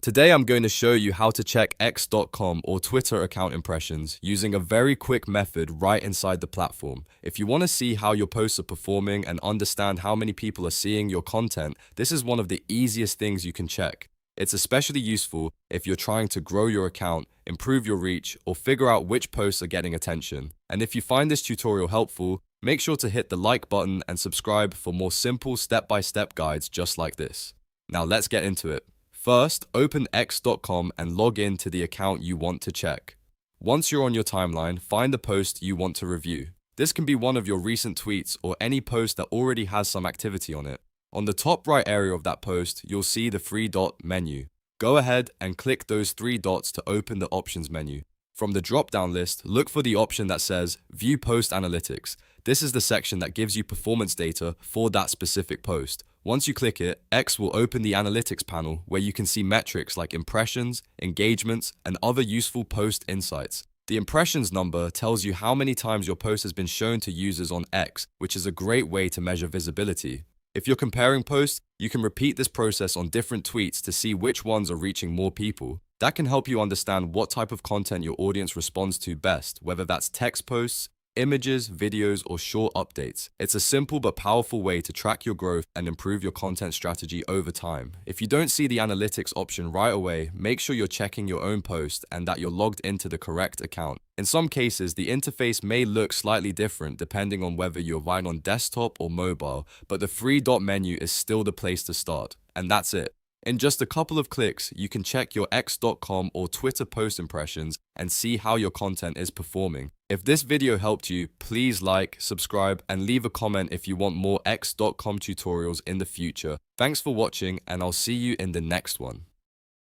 Today I'm going to show you how to check X.com or Twitter account impressions using a very quick method right inside the platform. If you want to see how your posts are performing and understand how many people are seeing your content, this is one of the easiest things you can check. It's especially useful if you're trying to grow your account, improve your reach, or figure out which posts are getting attention. And if you find this tutorial helpful, make sure to hit the like button and subscribe for more simple step-by-step guides just like this. Now let's get into it. First, open X.com and log in to the account you want to check. Once you're on your timeline, find the post you want to review. This can be one of your recent tweets or any post that already has some activity on it. On the top right area of that post, you'll see the three-dot menu. Go ahead and click those three dots to open the options menu. From the drop-down list, look for the option that says View Post Analytics. This is the section that gives you performance data for that specific post. Once you click it, X will open the analytics panel where you can see metrics like impressions, engagements, and other useful post insights. The impressions number tells you how many times your post has been shown to users on X, which is a great way to measure visibility. If you're comparing posts, you can repeat this process on different tweets to see which ones are reaching more people. That can help you understand what type of content your audience responds to best, whether that's text posts, images, videos, or short updates. It's a simple but powerful way to track your growth and improve your content strategy over time. If you don't see the analytics option right away, make sure you're checking your own post and that you're logged into the correct account. In some cases, the interface may look slightly different depending on whether you're right on desktop or mobile, but the three-dot menu is still the place to start. And that's it. In just a couple of clicks, you can check your X.com or Twitter post impressions and see how your content is performing. If this video helped you, please like, subscribe, and leave a comment if you want more X.com tutorials in the future. Thanks for watching, and I'll see you in the next one.